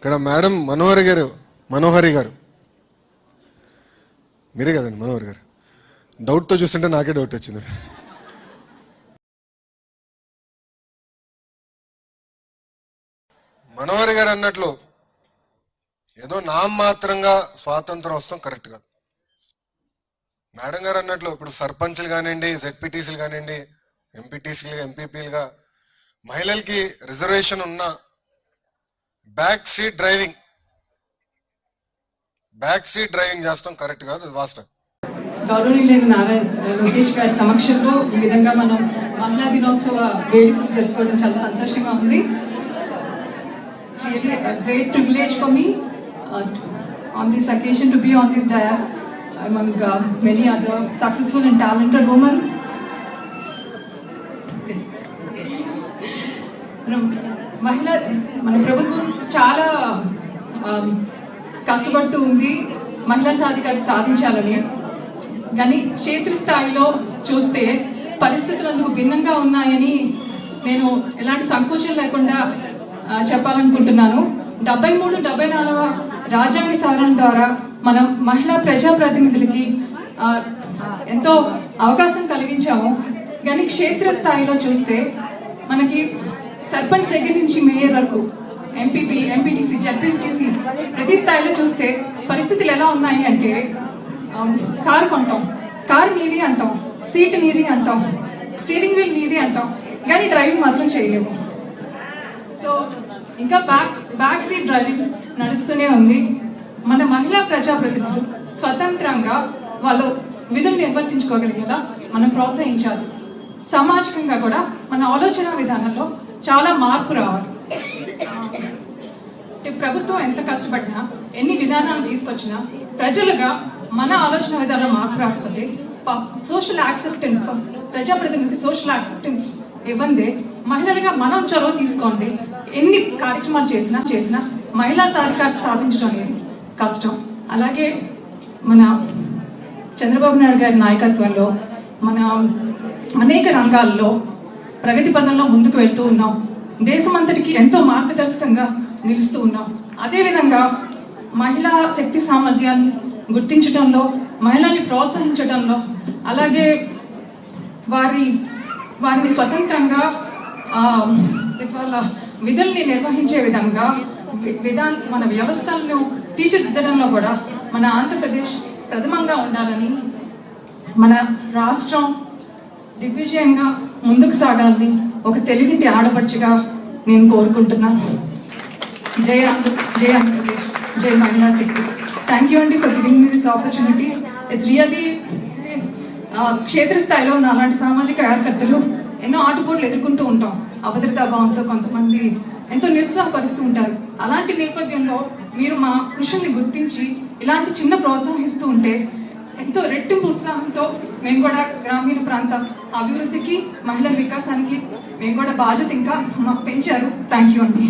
ఇక్కడ మేడం మనోహరి గారు మీరే కదండి మనోహరి గారు. డౌట్తో చూస్తుంటే నాకే డౌట్ వచ్చింది. మనోహరి గారు అన్నట్లు ఏదో నామమాత్రంగా స్వాతంత్రం వస్తాం కరెక్ట్ కాదు. మేడం గారు అన్నట్లు ఇప్పుడు సర్పంచ్లు కానివ్వండి, జెడ్పీటీసీలు కానివ్వండి, ఎంపీటీసీలుగా ఎంపీపీలుగా మహిళలకి రిజర్వేషన్ ఉన్న బ్యాక్ సీట్ డ్రైవింగ్ చేస్తాం కరెక్ట్ కాదు, అది వాస్తవం. గౌరవనీయులైన లోకేష్ గారి సమక్షంలో ఈ విధంగా మనం మహిళా దినోత్సవ వేడుకలు జరుపుకోవడం చాలా సంతోషంగా ఉంది. It's really a great privilege for me on this occasion to be on this dais among many other successful and talented women. మన ప్రభుత్వం చాలా కష్టపడుతూ ఉంది మహిళా సాధికారత సాధించాలని. కానీ క్షేత్రస్థాయిలో చూస్తే పరిస్థితులు అందుకు భిన్నంగా ఉన్నాయని నేను ఎలాంటి సంకోచం లేకుండా చెప్పాలనుకుంటున్నాను. 73-74వ రాజ్యాంగ సవరణ ద్వారా మనం మహిళా ప్రజాప్రతినిధులకి ఎంతో అవకాశం కలిగించాము. కానీ క్షేత్రస్థాయిలో చూస్తే మనకి సర్పంచ్ దగ్గర నుంచి మేయర్ వరకు, ఎంపీపీ, ఎంపీటీసీ, జెడ్పీటీసీ ప్రతి స్థాయిలో చూస్తే పరిస్థితులు ఎలా ఉన్నాయి అంటే కారు కొంటాం, కారు నీది అంటాం, సీటు నీది అంటాం, స్టీరింగ్ వీల్ నీది అంటాం, కానీ డ్రైవింగ్ మాత్రం చేయలేము. సో ఇంకా బ్యాక్ సీట్ డ్రైవింగ్ నడుస్తూనే ఉంది. మన మహిళా ప్రజాప్రతినిధులు స్వతంత్రంగా వాళ్ళు విధులు నిర్వర్తించుకోగలిగేలా మనం ప్రోత్సహించాలి. సామాజికంగా కూడా మన ఆలోచన విధానంలో చాలా మార్పు రావాలి. ప్రభుత్వం ఎంత కష్టపడినా, ఎన్ని విధానాలు తీసుకొచ్చినా ప్రజలుగా మన ఆలోచన విధానం మార్పు రాకపోతే సోషల్ యాక్సెప్టెన్స్, ప్రజాప్రతినిధికి సోషల్ యాక్సెప్టెన్స్ ఇవ్వందే మహిళలుగా మనం చొరవ తీసుకోండి. ఎన్ని కార్యక్రమాలు చేసినా మహిళా సాధికారత సాధించడం అనేది కష్టం. అలాగే మన చంద్రబాబు నాయుడు గారి నాయకత్వంలో మన అనేక రంగాల్లో ప్రగతి పథంలో ముందుకు వెళ్తూ ఉన్నాం. దేశమంతటికి ఎంతో మార్గదర్శకంగా నిలుస్తూ ఉన్నాం. అదేవిధంగా మహిళా శక్తి సామర్థ్యాన్ని గుర్తించడంలో, మహిళల్ని ప్రోత్సహించడంలో, అలాగే వారిని స్వతంత్రంగా వాళ్ళ విధుల్ని నిర్వహించే విధంగా మన వ్యవస్థలను తీర్చిదిద్దడంలో కూడా మన ఆంధ్రప్రదేశ్ ప్రథమంగా ఉండాలని, మన రాష్ట్రం దిగ్విజయంగా ముందుకు సాగాలని ఒక తెలుగింటి ఆడపడుచుగా నేను కోరుకుంటున్నాను. జై ఆంధ్రప్రదేశ్, జై మహిళా శక్తి. థ్యాంక్ యూ అండి for giving me this opportunity. It's really క్షేత్రస్థాయిలో ఉన్న అలాంటి సామాజిక కార్యకర్తలు ఎన్నో ఆటుపోట్లు ఎదుర్కొంటూ ఉంటాం. అభద్రతా భావంతో కొంతమంది ఎంతో నిరుత్సాహపరుస్తూ ఉంటారు. అలాంటి నేపథ్యంలో మీరు మా కృషిని గుర్తించి ఇలాంటి చిన్న ప్రోత్సాహిస్తూ ఉంటే ఎంతో రెట్టింపు ఉత్సాహంతో మేము కూడా గ్రామీణ ప్రాంత అభివృద్ధికి, మహిళల వికాసానికి మేము కూడా బాధ్యత ఇంకా మాకు పెంచారు. థ్యాంక్ యూ అండి.